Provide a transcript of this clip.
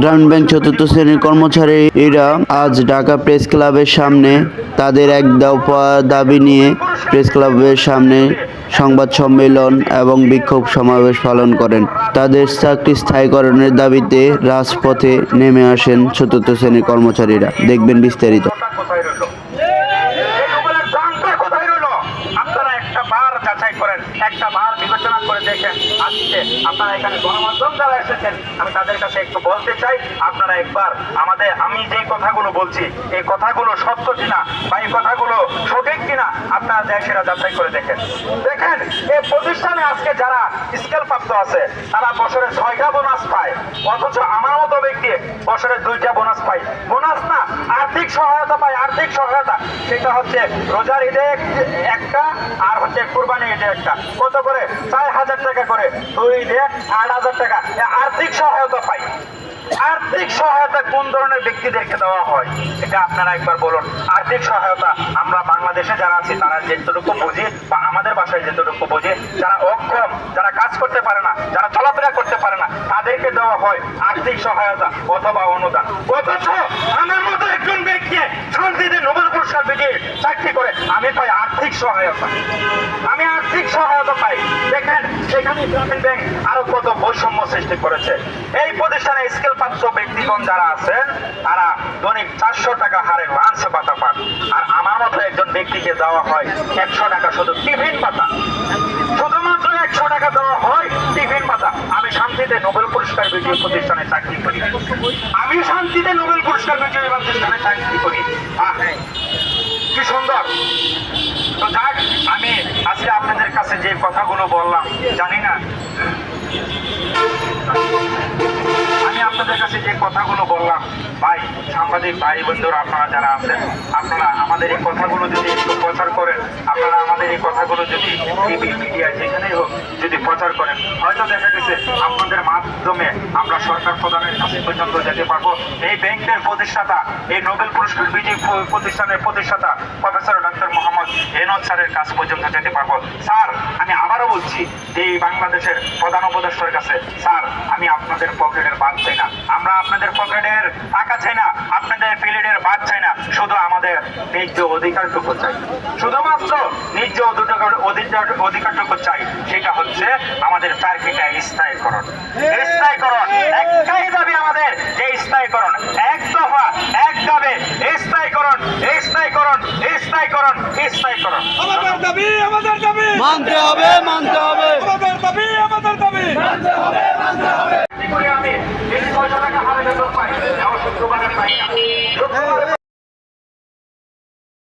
গ্রামীণ ব্যাংক চতুর্থ শ্রেণীর কর্মচারীরা আজ ঢাকা প্রেস ক্লাবের সামনে তাদের এক দফা দাবি নিয়ে প্রেস ক্লাবের সামনে সংবাদ সম্মেলন এবং বিক্ষোভ সমাবেশ পালন করেন। তাদের চাকরি স্থায়ীকরণের দাবিতে রাজপথে নেমে আসেন চতুর্থ শ্রেণীর কর্মচারীরা। দেখবেন বিস্তারিত। বিবেচনা করে দেখেন, আজকে আপনারা এখানে গণমাধ্যম দ্বারা এসেছেন, আমি তাদের কাছে একটু বলতে চাই, আপনারা একবার আমি যে কথাগুলো বলছি এই কথাগুলো সত্য কিনা বা এই কথাগুলো সঠিক কিনা আপনারা সেটা যাচাই করে দেখেন। দেখেন, এই প্রতিষ্ঠানে আজকে যারা স্কেল প্রাপ্ত আছে তারা বছরে 6টা বোনাস পায়, অথচ আমার মতো ব্যক্তি বছরে 2টা বোনাস পায়। বোনাস না, আর্থিক সহায়তা পায়। আর্থিক সহায়তা সেটা হচ্ছে রোজার ঈদে একটা, আর হচ্ছে কুরবানি ঈদে একটা। কত করে? 4,000 টাকা করে। 2 ঈদে 8,000 টাকা আর্থিক সহায়তা পাই। আর্থিক সহায়তা কোন ধরনের ব্যক্তিদেরকে দেওয়া হয় এটা আপনারা একবার বলুন। আর্থিক সহায়তা আমরা বাংলাদেশে যারা আছি তারা যেটুকু বুঝি বা আমাদের বাসায় যেটুকু বুঝি, যারা অক্ষম, যারা কাজ করতে পারে না, যারা চলাফেরা করতে পারে না, তাদেরকে দেওয়া হয় আর্থিক সহায়তা অথবা অনুদান। অথচ আমার মতো একজন ব্যক্তি শান্তিতে নোবেল পুরস্কার বিজয়ী চাকরি করে আমি পাই আর্থিক সহায়তা। আমি আর্থিক সহায়তা পাই। দেখেন, সেখানে গ্রামীণ ব্যাংক আরো কত বৈষম্য সৃষ্টি করেছে। এই প্রতিষ্ঠানে স্কেল প্রাপ্ত ব্যক্তিগণ যারা আছেন তারা দৈনিক 400 টাকা হারে লাঞ্চ ভাতা পান, আর আমার মতো একজন ব্যক্তিকে দেওয়া হয় 100 টাকা শুধু টিফিন ভাতা। শুধুমাত্র 100 টাকা দেওয়া হয় টিফিন ভাতা। আমি শান্তিতে নোবেল পুরস্কার বিজয়ী প্রতিষ্ঠানে চাকরি করি। আমি শান্তিতে নোবেল পুরস্কার বিজয়ী প্রতিষ্ঠানে চাকরি করি। কি সুন্দর। তো যাক, আমি আজকে আপনাদের কাছে যে কথাগুলো বললাম, জানি না আমি আপনাদের কাছে যে কথাগুলো বললাম, ভাই সাংবাদিক ভাই বন্ধুরা আপনারা যারা আছেন, আপনারা আমাদের এই কথাগুলো যদি একটু প্রচার করেন, আপনারা আমাদের এই কথাগুলো যদি টিভি মিডিয়া যেখানেই হোক যদি প্রচার করেন, হয়তো দেখা গেছে আপনাদের মাধ্যমে আমরা সরকার প্রধানের কাছে পর্যন্ত যেতে পারবো। এই ব্যাংকের প্রতিষ্ঠাতা, এই নোবেল পুরস্কার বিজয়ী প্রতিষ্ঠানের প্রতিষ্ঠাতা প্রফেসর ডক্টর মোহাম্মদ এনায়েত স্যারের কাছ পর্যন্ত যেতে পারবো। স্যার, আমি আবারও বলছি যে এই বাংলাদেশের প্রধান উপদেষ্টার কাছে, স্যার আমি আপনাদের পকেটের বাদ চাই না, আমরা আপনাদের পকেটের টাকা চাই না, আপনাদের প্লেটের বাদ চাই না, শুধু আমাদের ন্যায্য অধিকারটুকু চাই। শুধুমাত্র ন্যায্য অধিকারটুকু চাই, সেটা হচ্ছে আমাদের চাকরিটা স্থায়ীকরণ। স্থায়ীকরণ একটাই দাবি আমাদের, যে স্থায়ীকরণ, এক দফা এক দাবি, স্থায়ীকরণ, স্থায়ীকরণ, স্থায়ীকরণ, স্থায়ীকরণ। আমাদের দাবি মানতে হবে, মানতে হবে। আমাদের দাবি মানতে হবে। আমি 600 টাকা হারে বেতন পাই, শুক্রবারে পাই না।